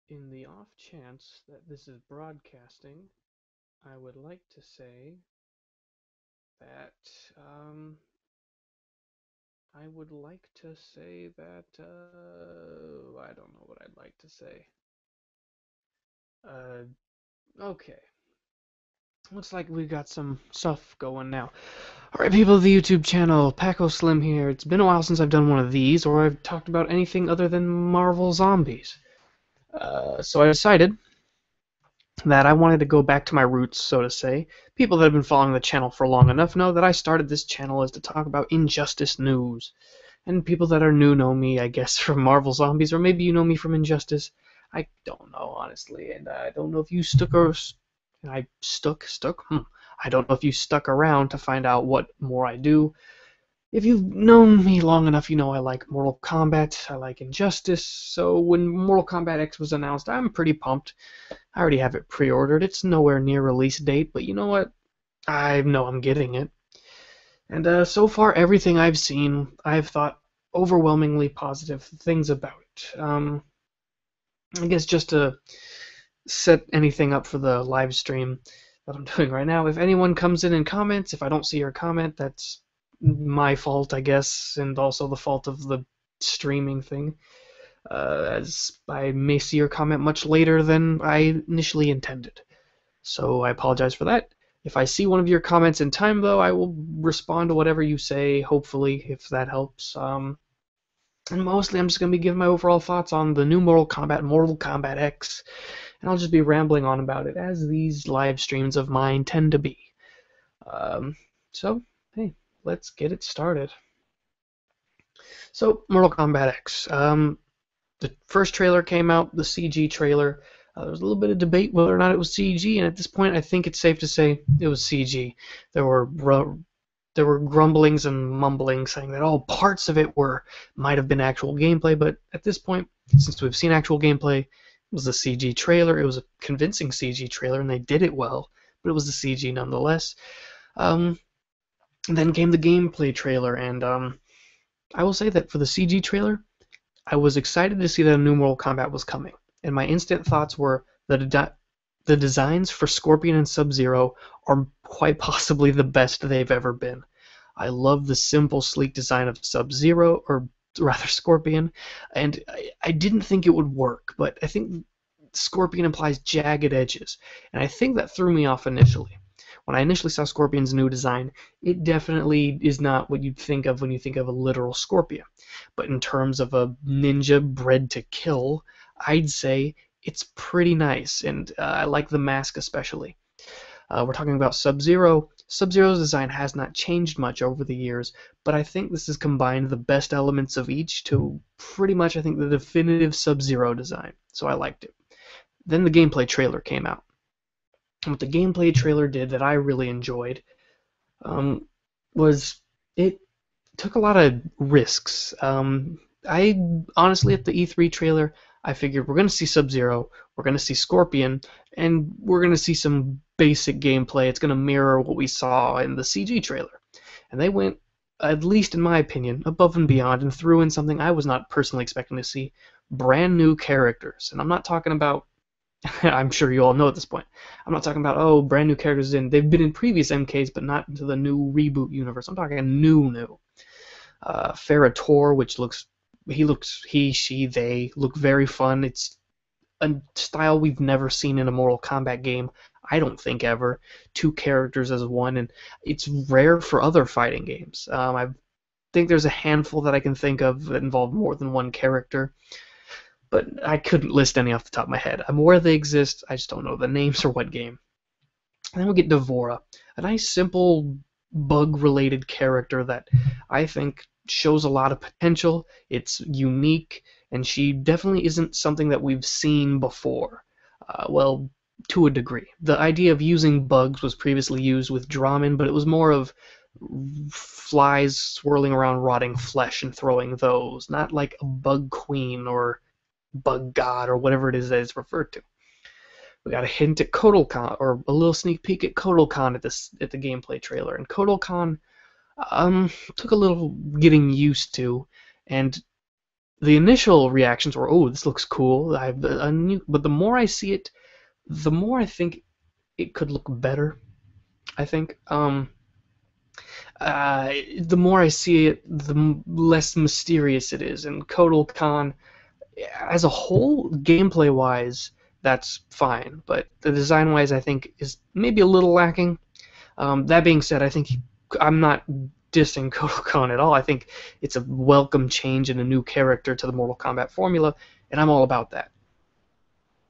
In the off chance that this is broadcasting, I would like to say that I would like to say that I don't know what I'd like to say. Uh, okay. Looks like we got some stuff going now. Alright, people of the YouTube channel, Paco Slim here. It's been a while since I've done one of these, or I've talked about anything other than Marvel Zombies. So I decided that I wanted to go back to my roots, so to say. People that have been following the channel for long enough know that I started this channel as to talk about Injustice news. And people that are new know me, I guess, from Marvel Zombies, or maybe you know me from Injustice. I don't know, honestly, and I don't know if you stuck or... I stuck? I don't know if you stuck around to find out what more I do. If you've known me long enough, you know I like Mortal Kombat, I like Injustice, so when Mortal Kombat X was announced, I'm pretty pumped. I already have it pre-ordered. It's nowhere near release date, but you know what? I know I'm getting it. And so far, everything I've seen, I've thought overwhelmingly positive things about it. I guess just to set anything up for the live stream that I'm doing right now, if anyone comes in and comments, if I don't see your comment, that's my fault, I guess, and also the fault of the streaming thing, as I may see your comment much later than I initially intended. So I apologize for that. If I see one of your comments in time, though, I will respond to whatever you say, hopefully, if that helps. And mostly I'm just going to be giving my overall thoughts on the new Mortal Kombat X, and I'll just be rambling on about it, as these live streams of mine tend to be. So, hey, let's get it started. So, Mortal Kombat X. The first trailer came out, the CG trailer. There was a little bit of debate whether or not it was CG, and at this point, I think it's safe to say it was CG. There were there were grumblings and mumblings saying that all parts of it might have been actual gameplay, but at this point, since we've seen actual gameplay, it was a CG trailer. It was a convincing CG trailer, and they did it well, but it was the CG nonetheless. Um, then came the gameplay trailer, and I will say that for the CG trailer, I was excited to see that a new Mortal Kombat was coming, and my instant thoughts were that the designs for Scorpion and Sub-Zero are quite possibly the best they've ever been. I love the simple, sleek design of Sub-Zero, or rather Scorpion, and I didn't think it would work, but I think Scorpion implies jagged edges, and I think that threw me off initially. When I initially saw Scorpion's new design, it definitely is not what you'd think of when you think of a literal Scorpion. But in terms of a ninja bred to kill, I'd say it's pretty nice, and I like the mask especially. We're talking about Sub-Zero. Sub-Zero's design has not changed much over the years, but I think this has combined the best elements of each to pretty much, I think, the definitive Sub-Zero design. So I liked it. Then the gameplay trailer came out. And what the gameplay trailer did that I really enjoyed um, was it took a lot of risks. I honestly, at the E3 trailer, I figured we're going to see Sub-Zero, we're going to see Scorpion, and we're going to see some basic gameplay. It's going to mirror what we saw in the CG trailer. And they went, at least in my opinion, above and beyond and threw in something I was not personally expecting to see: brand new characters. And I'm not talking about I'm sure you all know at this point. I'm not talking about, oh, brand new characters they've been in previous MKs, but not into the new reboot universe. I'm talking new. Ferrator, which they look very fun. It's a style we've never seen in a Mortal Kombat game. I don't think ever. Two characters as one, and it's rare for other fighting games. I think there's a handful that I can think of that involve more than one character, but I couldn't list any off the top of my head. I'm aware they exist, I just don't know the names or what game. And then we get Devora, a nice, simple, bug-related character that I think shows a lot of potential. It's unique, and she definitely isn't something that we've seen before. Well, to a degree. The idea of using bugs was previously used with Dramen, but it was more of flies swirling around rotting flesh and throwing those, not like a bug queen or bug god or whatever it is that it's referred to. We got a hint at Kotal Khan, or a little sneak peek at Kotal Khan at the gameplay trailer. And Kotal Khan took a little getting used to. And the initial reactions were, "Oh, this looks cool." But the more I see it, the more I think it could look better. I think the more I see it, the less mysterious it is. And Kotal Khan, as a whole, gameplay wise, that's fine. But the design wise, I think is maybe a little lacking. That being said, I think I'm not dissing Kotal Khan at all. I think it's a welcome change and a new character to the Mortal Kombat formula, and I'm all about that.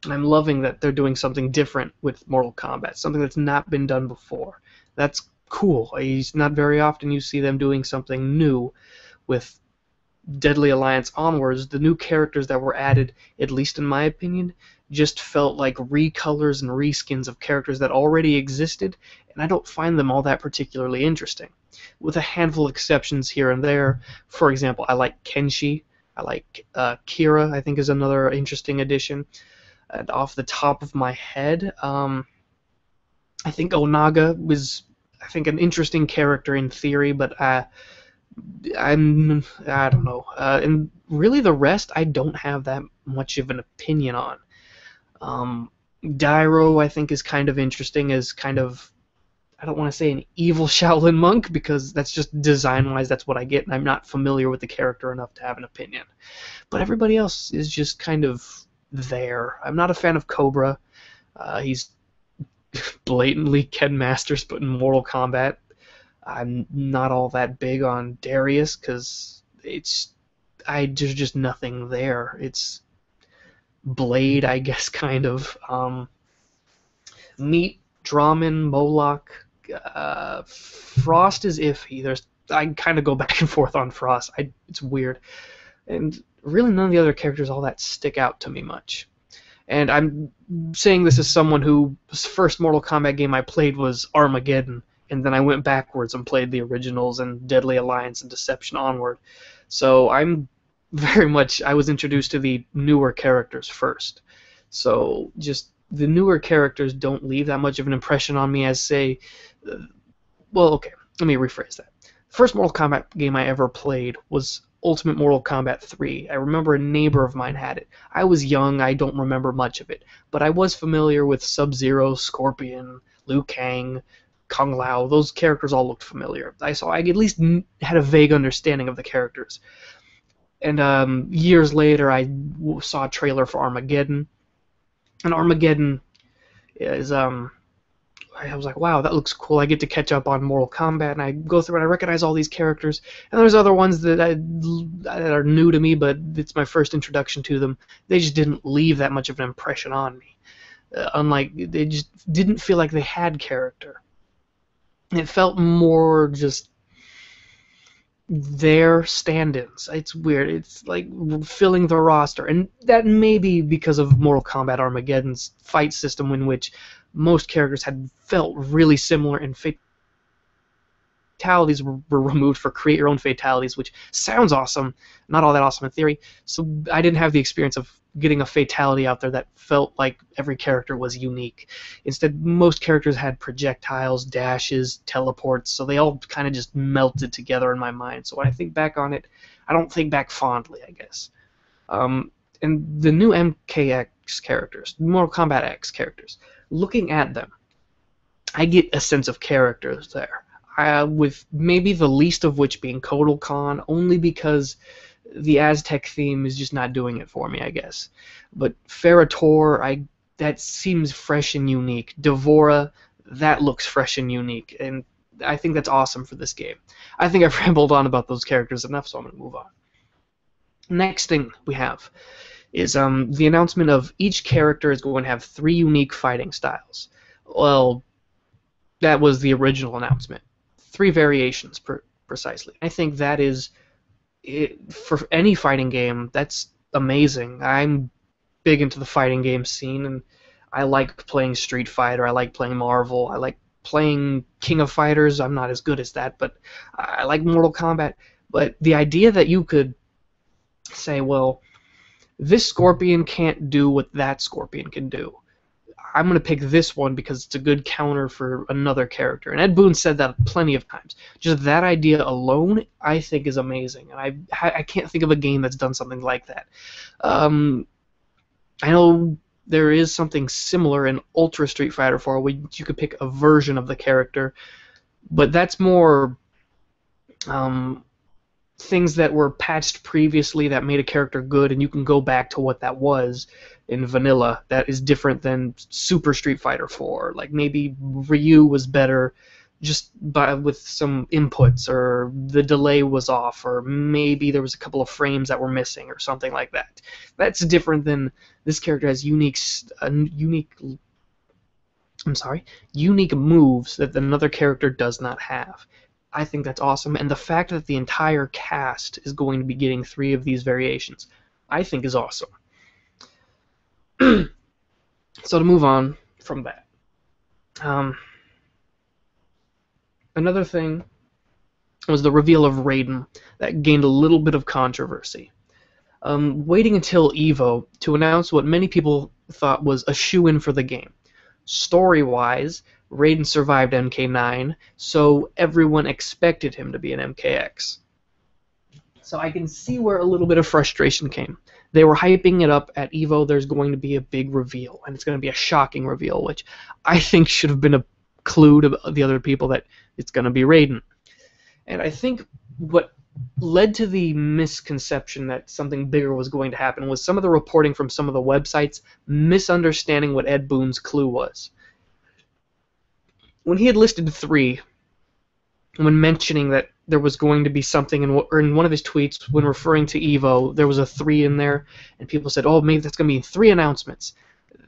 I'm loving that they're doing something different with Mortal Kombat, something that's not been done before. That's cool. It's not very often you see them doing something new with Deadly Alliance onwards. The new characters that were added, at least in my opinion, just felt like recolors and reskins of characters that already existed, and I don't find them all that particularly interesting. With a handful of exceptions here and there. For example, I like Kenshi. I like Kira, I think is another interesting addition. And off the top of my head, I think Onaga was, I think, an interesting character in theory, but I don't know. And really, the rest I don't have that much of an opinion on. Dairo, I think, is kind of interesting as kind of, I don't want to say an evil Shaolin monk, because that's just design-wise, that's what I get, and I'm not familiar with the character enough to have an opinion. But everybody else is just kind of there. I'm not a fan of Cobra. He's blatantly Ken Masters, but in Mortal Kombat. I'm not all that big on Darius because there's just nothing there. It's Blade, I guess, kind of. Meat, Draman, Moloch, Frost is iffy. I kind of go back and forth on Frost. It's weird, and really none of the other characters all that stick out to me much. And I'm saying this as someone whose first Mortal Kombat game I played was Armageddon, and then I went backwards and played the originals and Deadly Alliance and Deception onward. So I was introduced to the newer characters first. So just the newer characters don't leave that much of an impression on me as, say, well, okay, let me rephrase that. The first Mortal Kombat game I ever played was Ultimate Mortal Kombat 3. I remember a neighbor of mine had it. I was young, I don't remember much of it, but I was familiar with Sub-Zero, Scorpion, Liu Kang, Kung Lao. Those characters all looked familiar. I at least had a vague understanding of the characters. And years later, I saw a trailer for Armageddon, and Armageddon is I was like, wow, that looks cool. I get to catch up on Mortal Kombat, and I go through and I recognize all these characters. And there's other ones that are new to me, but it's my first introduction to them. They just didn't leave that much of an impression on me. Unlike, they just didn't feel like they had character. It felt more just their stand-ins. It's weird. It's like filling the roster, and that may be because of Mortal Kombat Armageddon's fight system, in which most characters had felt really similar, and fatalities were removed for create your own fatalities, which sounds awesome, not all that awesome in theory. So I didn't have the experience of getting a fatality out there that felt like every character was unique. Instead, most characters had projectiles, dashes, teleports, so they all kind of just melted together in my mind. So when I think back on it, I don't think back fondly, I guess. And the new MKX characters, Mortal Kombat X characters, looking at them, I get a sense of characters there. With maybe the least of which being Kotal Khan, only because the Aztec theme is just not doing it for me, I guess. But Ferrator, that seems fresh and unique. Devora, that looks fresh and unique, and I think that's awesome for this game. I think I've rambled on about those characters enough, so I'm going to move on. Next thing we have is the announcement of each character is going to have 3 unique fighting styles. Well, that was the original announcement. 3 variations, precisely. I think that is, for any fighting game, that's amazing. I'm big into the fighting game scene, and I like playing Street Fighter, I like playing Marvel, I like playing King of Fighters. I'm not as good as that, but I like Mortal Kombat. But the idea that you could say, well, this Scorpion can't do what that Scorpion can do. I'm going to pick this one because it's a good counter for another character. And Ed Boon said that plenty of times. Just that idea alone, I think, is amazing. And I can't think of a game that's done something like that. I know there is something similar in Ultra Street Fighter 4, where you could pick a version of the character, but that's more things that were patched previously that made a character good, and you can go back to what that was in vanilla. That is different than Super Street Fighter 4. Like maybe Ryu was better just with some inputs, or the delay was off, or maybe there was a couple of frames that were missing, or something like that. That's different than this character has unique moves that another character does not have. I think that's awesome, and the fact that the entire cast is going to be getting 3 of these variations, I think is awesome. So to move on from that, another thing was the reveal of Raiden that gained a little bit of controversy. Waiting until EVO to announce what many people thought was a shoo-in for the game. Story-wise, Raiden survived MK9, so everyone expected him to be an MKX. So I can see where a little bit of frustration came. They were hyping it up at EVO. There's going to be a big reveal, and it's going to be a shocking reveal, which I think should have been a clue to the other people that it's going to be Raiden. And I think what led to the misconception that something bigger was going to happen was some of the reporting from some of the websites misunderstanding what Ed Boon's clue was. When he had listed 3, when mentioning that there was going to be something in one of his tweets, when referring to EVO, there was a 3 in there, and people said, oh, maybe that's going to be 3 announcements.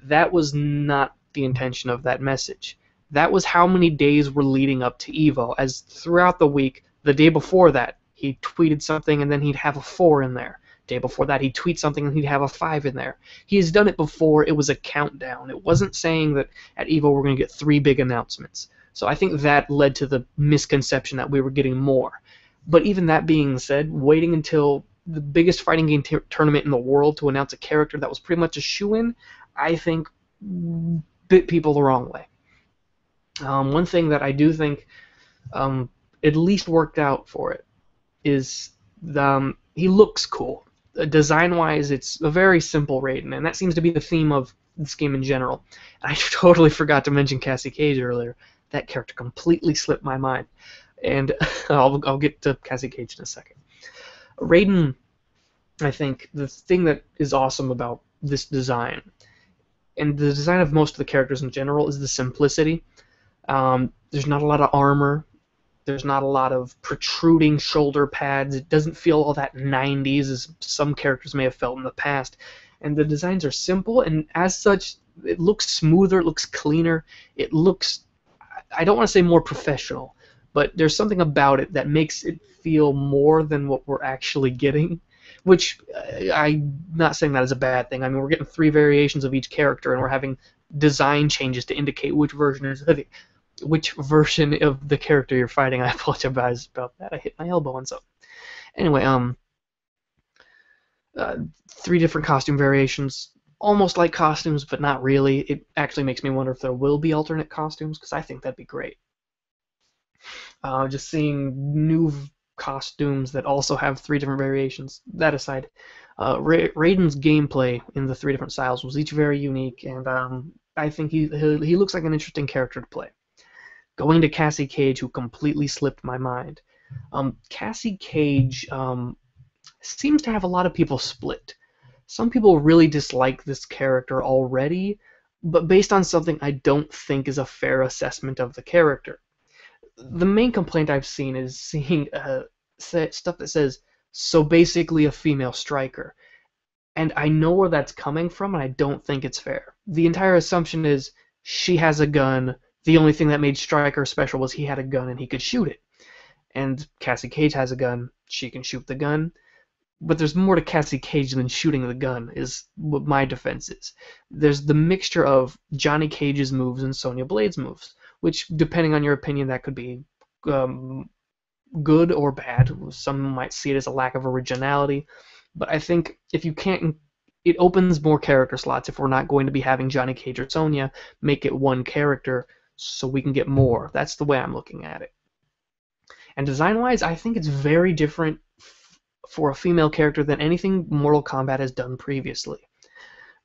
That was not the intention of that message. That was how many days were leading up to EVO, as throughout the week, the day before that, he tweeted something and then he'd have a 4 in there. Day before that, he'd tweet something and he'd have a 5 in there. He has done it before. It was a countdown. It wasn't saying that at EVO we're going to get 3 big announcements. So I think that led to the misconception that we were getting more. But even that being said, waiting until the biggest fighting game tournament in the world to announce a character that was pretty much a shoo-in, I think bit people the wrong way. One thing that I do think at least worked out for it is he looks cool. Design-wise, it's a very simple Raiden, and that seems to be the theme of this game in general. I totally forgot to mention Cassie Cage earlier. That character completely slipped my mind, and I'll get to Cassie Cage in a second. Raiden, I think the thing that is awesome about this design, and the design of most of the characters in general, is the simplicity. There's not a lot of armor. There's not a lot of protruding shoulder pads. It doesn't feel all that 90s as some characters may have felt in the past. And the designs are simple, and as such, it looks smoother, it looks cleaner, it looks, I don't want to say more professional, but there's something about it that makes it feel more than what we're actually getting, which I'm not saying that is a bad thing. I mean, we're getting 3 variations of each character, and we're having design changes to indicate which version of the character you're fighting. I apologize about that. I hit my elbow on something. Anyway, 3 different costume variations, almost like costumes, but not really. It actually makes me wonder if there will be alternate costumes, because I think that'd be great. Just seeing new costumes that also have 3 different variations. That aside, Raiden's gameplay in the 3 different styles was each very unique, and I think he looks like an interesting character to play. Going to Cassie Cage, who completely slipped my mind. Cassie Cage seems to have a lot of people split. Some people really dislike this character already, but based on something I don't think is a fair assessment of the character. The main complaint I've seen is seeing stuff that says, so basically a female striker. And I know where that's coming from, and I don't think it's fair. The entire assumption is she has a gun. The only thing that made Stryker special was he had a gun and he could shoot it. And Cassie Cage has a gun. She can shoot the gun. But there's more to Cassie Cage than shooting the gun, is what my defense is. There's the mixture of Johnny Cage's moves and Sonya Blade's moves, which, depending on your opinion, that could be good or bad. Some might see it as a lack of originality. But I think if you can't it opens more character slots. If we're not going to be having Johnny Cage or Sonya, make it one character so we can get more. That's the way I'm looking at it. And design-wise, I think it's very different for a female character than anything Mortal Kombat has done previously.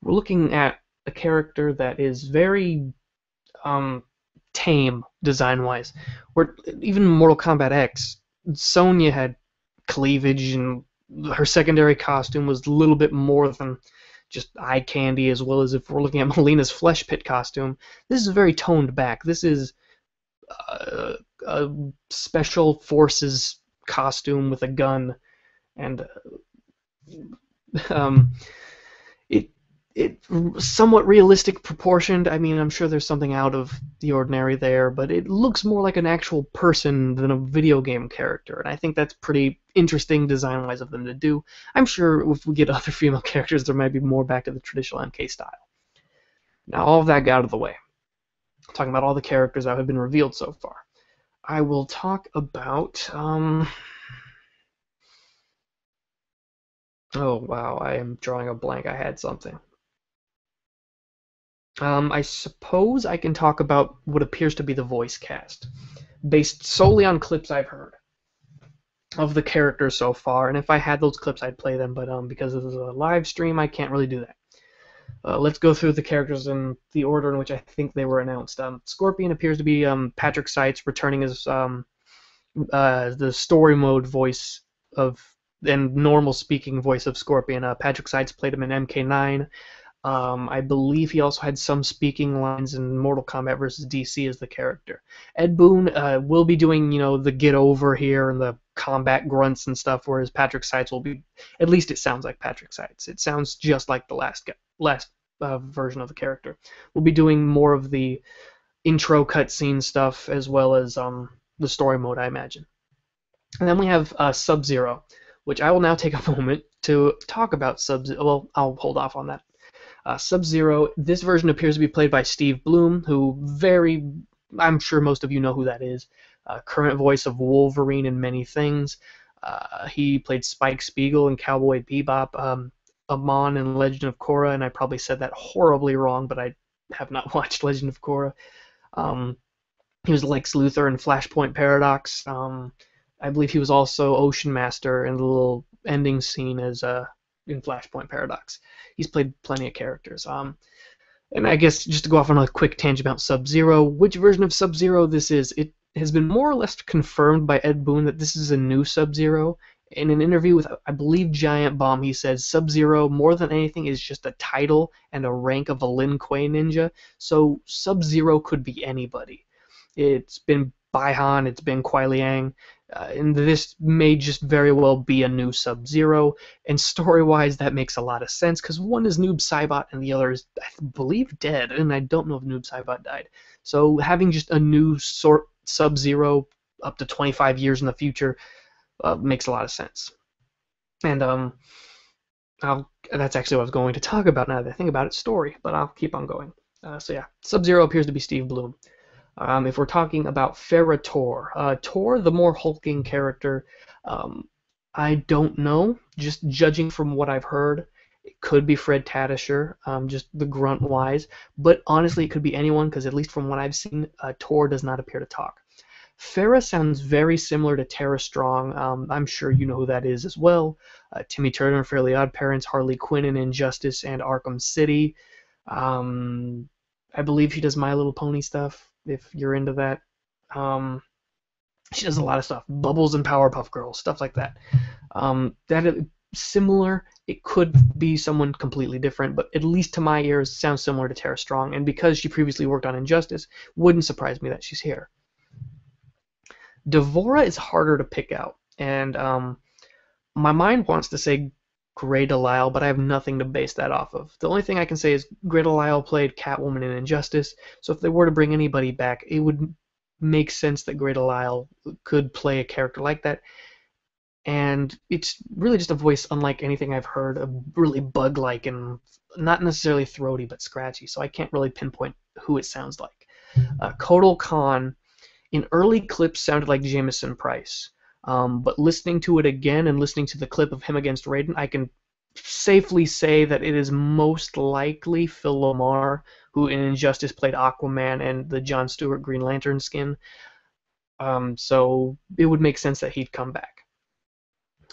We're looking at a character that is very tame design-wise. Where even Mortal Kombat X, Sonya had cleavage, and her secondary costume was a little bit more than just eye candy, as well as if we're looking at Melina's Flesh Pit costume. This is very toned back. This is a special forces costume with a gun, and um, it somewhat realistic proportioned. I mean, I'm sure there's something out of the ordinary there, but it looks more like an actual person than a video game character, and I think that's pretty interesting design-wise of them to do. I'm sure if we get other female characters, there might be more back to the traditional MK style. Now, all of that got out of the way. Talking about all the characters that have been revealed so far, I will talk about. Oh wow, I am drawing a blank. I had something. I suppose I can talk about what appears to be the voice cast, based solely on clips I've heard of the characters so far. And if I had those clips, I'd play them. But because this is a live stream, I can't really do that. Let's go through the characters in the order in which I think they were announced. Scorpion appears to be Patrick Seitz, returning as the story mode voice of and normal speaking voice of Scorpion. Patrick Seitz played him in MK9. I believe he also had some speaking lines in Mortal Kombat vs. DC as the character. Ed Boon will be doing, the get over here and the combat grunts and stuff, whereas Patrick Seitz will be, at least it sounds like Patrick Seitz. It sounds just like the last version of the character. We'll be doing more of the intro cutscene stuff as well as the story mode, I imagine. And then we have Sub-Zero, which I will now take a moment to talk about Sub-Zero. Well, I'll hold off on that. Sub-Zero, this version appears to be played by Steve Bloom, who I'm sure most of you know who that is. Current voice of Wolverine in many things. He played Spike Spiegel in Cowboy Bebop, Amon in Legend of Korra, and I probably said that horribly wrong, but I have not watched Legend of Korra. He was Lex Luthor in Flashpoint Paradox. I believe he was also Ocean Master in the little ending scene as in Flashpoint Paradox. He's played plenty of characters. And I guess just to go off on a quick tangent about Sub-Zero, which version of Sub-Zero this is, it has been more or less confirmed by Ed Boon that this is a new Sub-Zero. In an interview with, I believe, Giant Bomb, he says Sub-Zero, more than anything, is just a title and a rank of a Lin Kuei ninja. So Sub-Zero could be anybody. It's been Baihan, it's been Kuai Liang, and this may just very well be a new Sub-Zero. And story-wise, that makes a lot of sense, because one is Noob Saibot and the other is, I believe, dead, and I don't know if Noob Saibot died. So having just a new Sub-Zero up to 25 years in the future makes a lot of sense. And that's actually what I was going to talk about now that I think about it, story, but I'll keep on going. So yeah, Sub-Zero appears to be Steve Bloom. If we're talking about Farah Tor, Tor, the more hulking character, I don't know. Just judging from what I've heard, it could be Fred Tatasciore, just the grunt-wise. But honestly, it could be anyone, because at least from what I've seen, Tor does not appear to talk. Farah sounds very similar to Tara Strong. I'm sure you know who that is as well. Timmy Turner, Fairly Odd Parents, Harley Quinn in Injustice and Arkham City. I believe she does My Little Pony stuff, if you're into that. She does a lot of stuff. Bubbles and Powerpuff Girls, stuff like that. That is similar. It could be someone completely different, but at least to my ears, sounds similar to Tara Strong. And because she previously worked on Injustice, wouldn't surprise me that she's here. Devora is harder to pick out, and my mind wants to say Grey Delisle, but I have nothing to base that off of. The only thing I can say is Grey Delisle played Catwoman in Injustice, so if they were to bring anybody back, it would make sense that Grey Delisle could play a character like that. And it's really just a voice unlike anything I've heard, really bug-like and not necessarily throaty, but scratchy, so I can't really pinpoint who it sounds like. Kotal Khan, in early clips, sounded like Jameson Price. But listening to it again and listening to the clip of him against Raiden, I can safely say that it is most likely Phil Lamar, who in Injustice played Aquaman and the Jon Stewart Green Lantern skin. So it would make sense that he'd come back.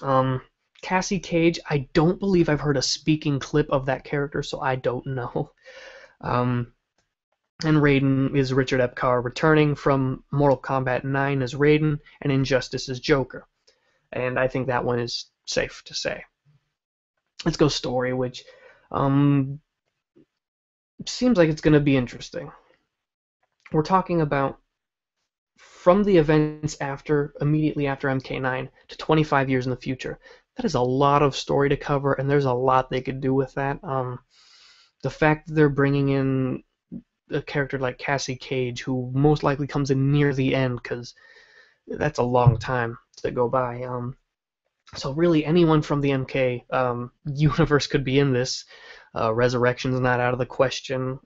Um, Cassie Cage, I don't believe I've heard a speaking clip of that character, so I don't know. Um, and Raiden is Richard Epcar returning from Mortal Kombat 9 as Raiden and Injustice as Joker. And I think that one is safe to say. Let's go story, which um, seems like it's going to be interesting. We're talking about from the events immediately after MK9 to 25 years in the future. That is a lot of story to cover, and there's a lot they could do with that. The fact that they're bringing in a character like Cassie Cage, who most likely comes in near the end, because that's a long time to go by. So really, anyone from the MK universe could be in this. Resurrection's not out of the question.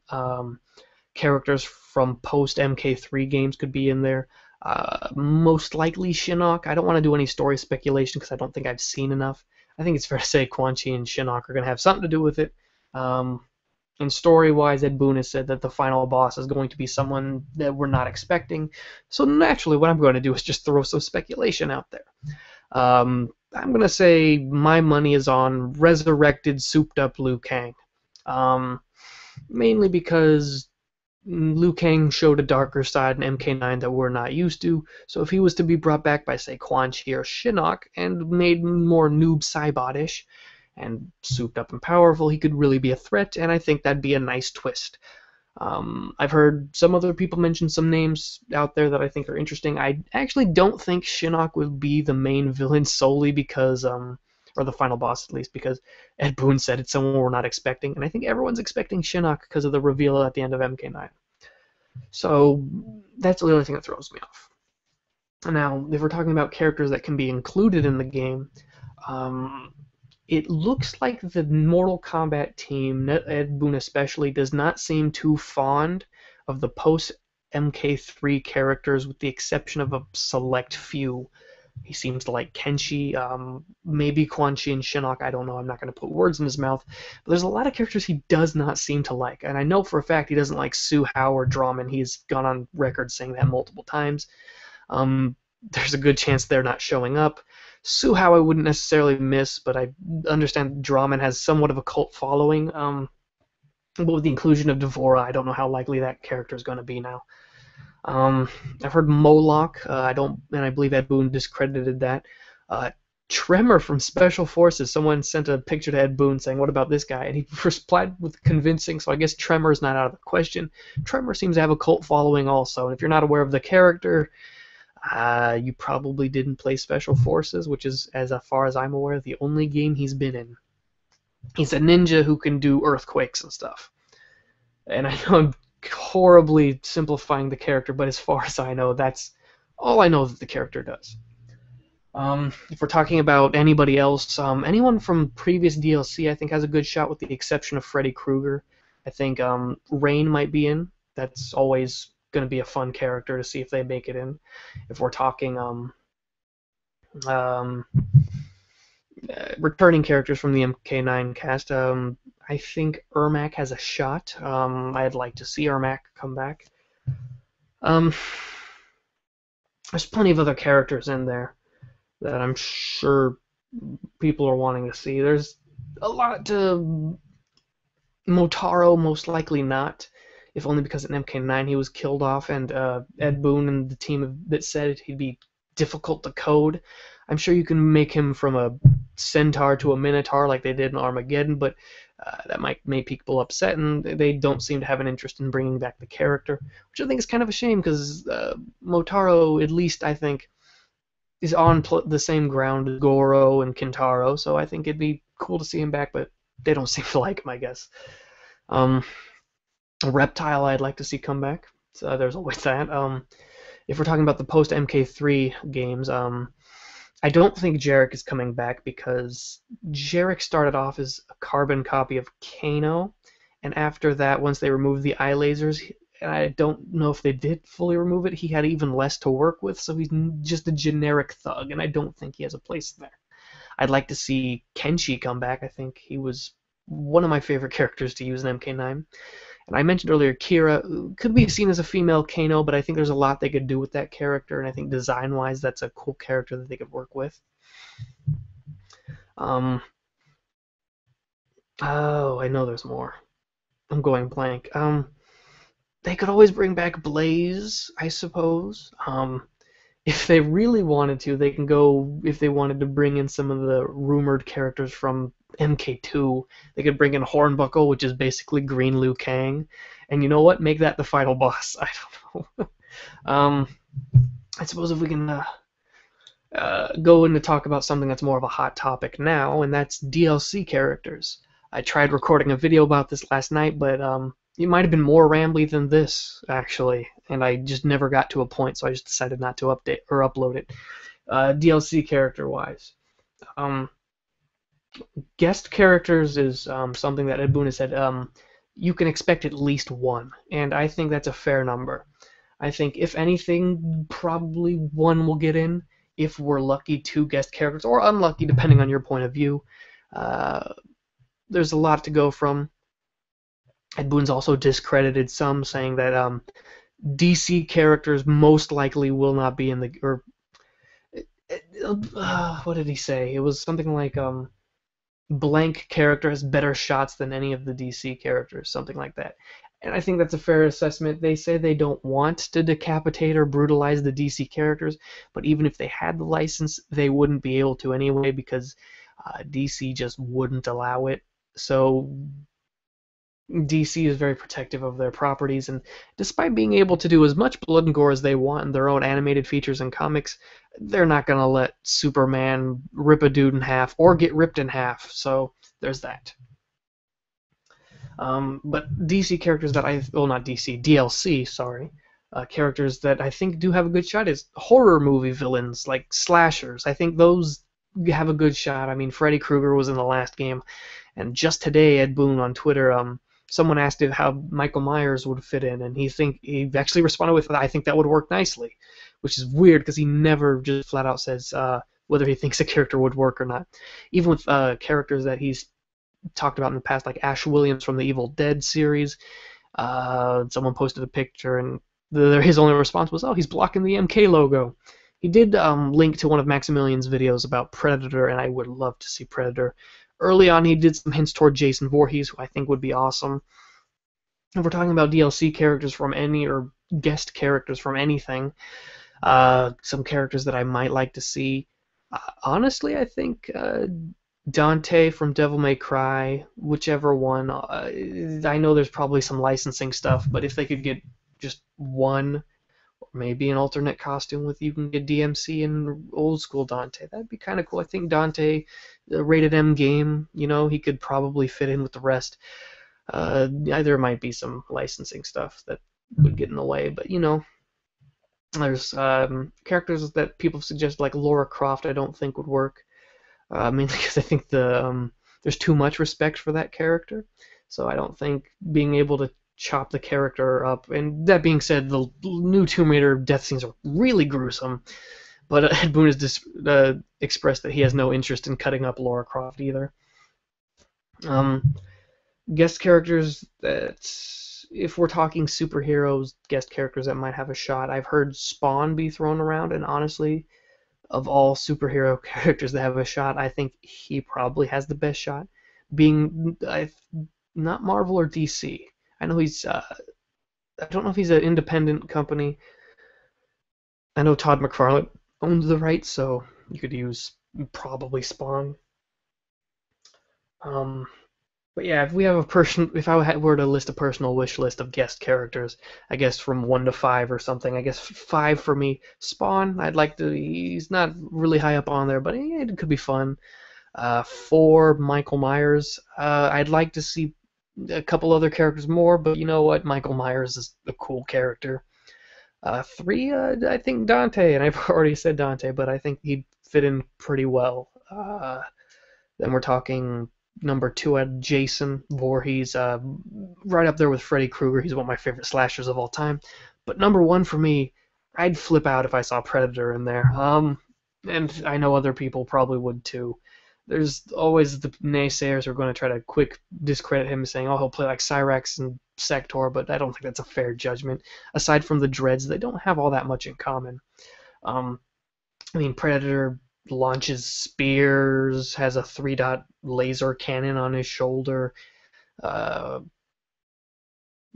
Characters from post MK3 games could be in there. Most likely Shinnok. I don't want to do any story speculation because I don't think I've seen enough. I think it's fair to say Quan Chi and Shinnok are going to have something to do with it. And story-wise, Ed Boon has said that the final boss is going to be someone that we're not expecting. So naturally, what I'm going to do is just throw some speculation out there. I'm going to say my money is on resurrected, souped-up Liu Kang. Mainly because Liu Kang showed a darker side in MK9 that we're not used to, so if he was to be brought back by, say, Quan Chi or Shinnok and made more noob Saibot-ish and souped up and powerful, he could really be a threat, and I think that'd be a nice twist. I've heard some other people mention some names out there that I think are interesting. I actually don't think Shinnok will be the main villain solely because, or the final boss at least, because Ed Boon said it's someone we're not expecting, and I think everyone's expecting Shinnok because of the reveal at the end of MK9. So that's the only thing that throws me off. Now, if we're talking about characters that can be included in the game, it looks like the Mortal Kombat team, Ed Boon especially, does not seem too fond of the post MK3 characters, with the exception of a select few. He seems to like Kenshi, maybe Quan Chi and Shinnok, I don't know, I'm not going to put words in his mouth. But there's a lot of characters he does not seem to like, and I know for a fact he doesn't like Su Hao or Draman. He's gone on record saying that multiple times. There's a good chance they're not showing up. Su Hao I wouldn't necessarily miss, but I understand Draman has somewhat of a cult following. But with the inclusion of Devora, I don't know how likely that character is going to be now. I've heard Moloch. I believe Ed Boon discredited that. Tremor from Special Forces. Someone sent a picture to Ed Boon saying, "What about this guy?" And he replied with convincing. So I guess Tremor is not out of the question. Tremor seems to have a cult following also. And if you're not aware of the character, you probably didn't play Special Forces, which is, as far as I'm aware, the only game he's been in. He's a ninja who can do earthquakes and stuff. And I know I'm horribly simplifying the character, but as far as I know, that's all I know that the character does. If we're talking about anybody else, anyone from previous DLC I think has a good shot, with the exception of Freddy Krueger. I think Rain might be in. That's always going to be a fun character to see if they make it in. If we're talking returning characters from the MK9 cast, I think Ermac has a shot. I'd like to see Ermac come back. There's plenty of other characters in there that I'm sure people are wanting to see. There's a lot to Motaro, most likely not, if only because in MK9 he was killed off, and Ed Boon and the team that said he'd be difficult to code. I'm sure you can make him from a centaur to a minotaur like they did in Armageddon, but that might make people upset, and they don't seem to have an interest in bringing back the character, which I think is kind of a shame, because Motaro, at least I think, is on the same ground as Goro and Kintaro, so I think it'd be cool to see him back, but they don't seem to like him, I guess. Reptile I'd like to see come back, so there's always that. If we're talking about the post-MK3 games, I don't think Jarek is coming back, because Jarek started off as a carbon copy of Kano, and after that, once they removed the eye lasers, and I don't know if they did fully remove it, he had even less to work with, so he's just a generic thug, and I don't think he has a place there. I'd like to see Kenshi come back. I think he was one of my favorite characters to use in MK9. And I mentioned earlier Kira could be seen as a female Kano, but I think there's a lot they could do with that character, and I think design-wise, that's a cool character that they could work with. Um, oh, I know there's more. I'm going blank. They could always bring back Blaze, I suppose. If they really wanted to, they can go, if they wanted to bring in some of the rumored characters from MK2, they could bring in Hornbuckle, which is basically Green Liu Kang. And you know what? Make that the final boss. I don't know. I suppose if we can go in to talk about something that's more of a hot topic now, and that's DLC characters. I tried recording a video about this last night, but it might have been more rambly than this, actually, and I just never got to a point, so I just decided not to update or upload it. DLC character-wise. Guest characters is something that Ed Boon has said you can expect at least one, and I think that's a fair number. I think, if anything, probably one will get in. If we're lucky, two guest characters, or unlucky, depending on your point of view. There's a lot to go from. Ed Boon's also discredited some, saying that DC characters most likely will not be in the... Or what did he say? It was something like blank character has better shots than any of the DC characters, something like that. And I think that's a fair assessment. They say they don't want to decapitate or brutalize the DC characters, but even if they had the license, they wouldn't be able to anyway because DC just wouldn't allow it. So DC is very protective of their properties, and despite being able to do as much blood and gore as they want in their own animated features and comics, they're not going to let Superman rip a dude in half or get ripped in half. So there's that. But DC characters that not DC, DLC, sorry, characters that I think do have a good shot is horror movie villains, like slashers. I think those have a good shot. I mean, Freddy Krueger was in the last game, and just today, Ed Boon on Twitter, someone asked him how Michael Myers would fit in, and he actually responded with, I think that would work nicely, which is weird because he never just flat out says whether he thinks a character would work or not. Even with characters that he's talked about in the past, like Ash Williams from the Evil Dead series. Someone posted a picture, and his only response was, "Oh, he's blocking the MK logo." He did link to one of Maximilian's videos about Predator, and I would love to see Predator. Early on, he did some hints toward Jason Voorhees, who I think would be awesome. If we're talking about DLC characters from any, or guest characters from anything, some characters that I might like to see, honestly, I think Dante from Devil May Cry, whichever one. I know there's probably some licensing stuff, but if they could get just one, or maybe an alternate costume with you can get DMC and old school Dante, that'd be kind of cool. I think Dante, the rated M game, he could probably fit in with the rest. There might be some licensing stuff that would get in the way, but there's characters that people suggest, like Lara Croft, I don't think would work. Mainly because I think there's too much respect for that character, so I don't think being able to chop the character up. And that being said, the new Tomb Raider death scenes are really gruesome, but Ed Boon has expressed that he has no interest in cutting up Lara Croft either. Guest characters that, if we're talking superheroes, guest characters that might have a shot, I've heard Spawn be thrown around, and honestly, of all superhero characters that have a shot, I think he probably has the best shot. Being not Marvel or DC. I know he's. I don't know if he's an independent company. I know Todd McFarlane owns the rights, so you could use probably Spawn. But yeah, if I were to list a personal wish list of guest characters, I guess from 1 to 5 or something. I guess 5 for me. Spawn, I'd like to. He's not really high up on there, but it could be fun. 4, Michael Myers. I'd like to see a couple other characters more, but you know what? Michael Myers is a cool character. 3, I think Dante, and I've already said Dante, but I think he'd fit in pretty well. Then we're talking number 2 at Jason Voorhees, right up there with Freddy Krueger. He's one of my favorite slashers of all time. But number 1 for me, I'd flip out if I saw Predator in there. And I know other people probably would too. There's always the naysayers who are going to try to quick discredit him, saying, "Oh, he'll play like Cyrax and Sector," but I don't think that's a fair judgment. Aside from the dreads, they don't have all that much in common. Um, I mean, Predator launches spears, has a 3-dot laser cannon on his shoulder, uh,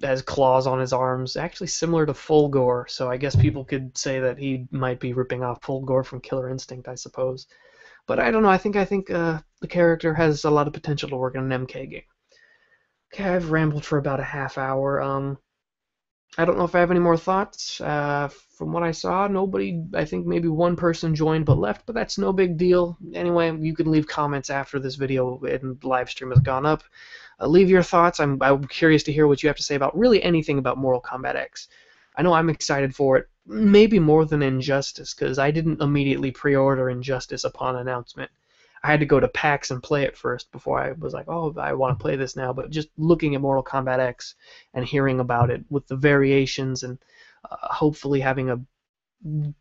has claws on his arms, actually similar to Fulgore. So I guess people could say that he might be ripping off Fulgore from Killer Instinct, I suppose. But I don't know. I think the character has a lot of potential to work in an MK game. Okay, I've rambled for about a half hour. I don't know if I have any more thoughts. From what I saw, nobody, I think maybe one person joined but left, but that's no big deal. Anyway, you can leave comments after this video and live stream has gone up. Leave your thoughts. I'm curious to hear what you have to say about really anything about Mortal Kombat X. I know I'm excited for it, maybe more than Injustice, because I didn't immediately pre-order Injustice upon announcement. I had to go to PAX and play it first before I was like, oh, I want to play this now. But just looking at Mortal Kombat X and hearing about it with the variations and hopefully having a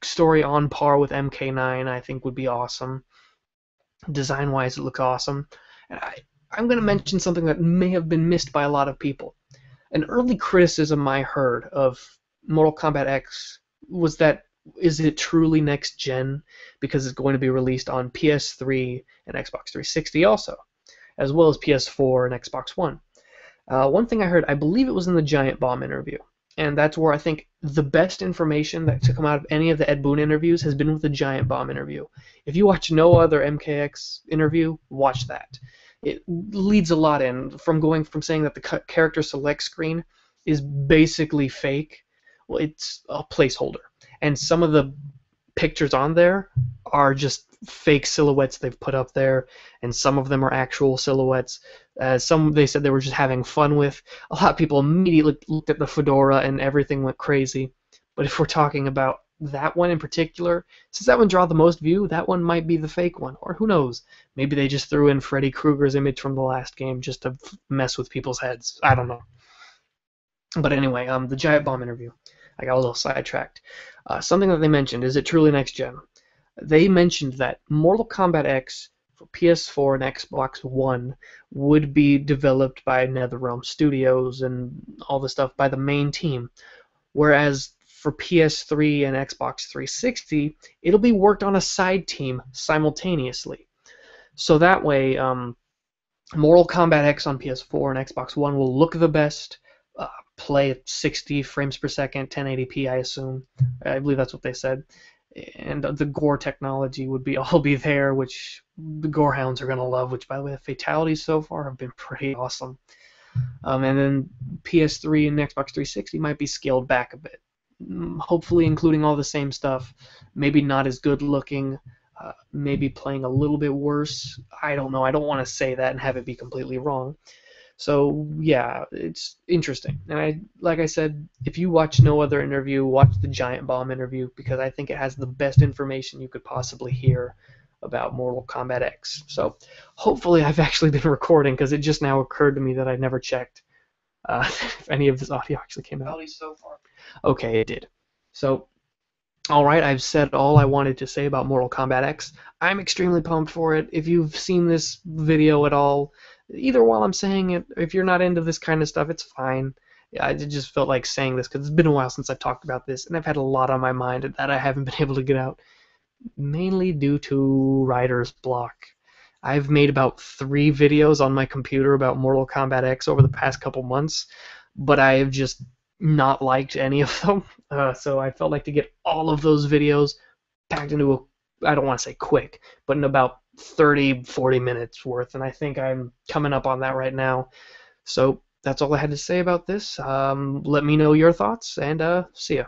story on par with MK9, I think would be awesome. Design-wise, it looks awesome. And I'm going to mention something that may have been missed by a lot of people. An early criticism I heard of Mortal Kombat X was that, is it truly next gen, because it's going to be released on PS3 and Xbox 360 also, as well as PS4 and Xbox One. One thing I heard, I believe it was in the Giant Bomb interview, and that's where I think the best information that to come out of any of the Ed Boon interviews has been with the Giant Bomb interview. If you watch no other MKX interview, watch that. It leads a lot in, from going from saying that the character select screen is basically fake. Well, it's a placeholder. And some of the pictures on there are just fake silhouettes they've put up there, and some of them are actual silhouettes. Some they said they were just having fun with. A lot of people immediately looked at the fedora and everything went crazy. But if we're talking about that one in particular, since that one draw the most view, that one might be the fake one. Or who knows? Maybe they just threw in Freddy Krueger's image from the last game just to mess with people's heads. I don't know. But anyway, the Giant Bomb interview. I got a little sidetracked. Something that they mentioned, is it truly next gen? They mentioned that Mortal Kombat X for PS4 and Xbox One would be developed by NetherRealm Studios and all the stuff by the main team, whereas for PS3 and Xbox 360, it'll be worked on a side team simultaneously. So that way, Mortal Kombat X on PS4 and Xbox One will look the best, play at 60 frames per second, 1080p, I assume. I believe that's what they said. And the gore technology would be all be there, which the gore hounds are going to love, which, by the way, the fatalities so far have been pretty awesome. And then PS3 and Xbox 360 might be scaled back a bit. Hopefully including all the same stuff. Maybe not as good looking. Maybe playing a little bit worse. I don't know. I don't want to say that and have it be completely wrong. So yeah, it's interesting. And like I said, if you watch no other interview, watch the Giant Bomb interview, because I think it has the best information you could possibly hear about Mortal Kombat X. So hopefully I've actually been recording, because it just now occurred to me that I never checked if any of this audio actually came out. So far. Okay, it did. So, alright, I've said all I wanted to say about Mortal Kombat X. I'm extremely pumped for it. If you've seen this video at all, either while I'm saying it, if you're not into this kind of stuff, it's fine. I just felt like saying this because it's been a while since I've talked about this, and I've had a lot on my mind that I haven't been able to get out, mainly due to writer's block. I've made about 3 videos on my computer about Mortal Kombat X over the past couple months, but I have just not liked any of them. So I felt like to get all of those videos packed into a, I don't want to say quick, but in about 30, 40 minutes worth, and I think I'm coming up on that right now. So that's all I had to say about this. Let me know your thoughts, and see ya.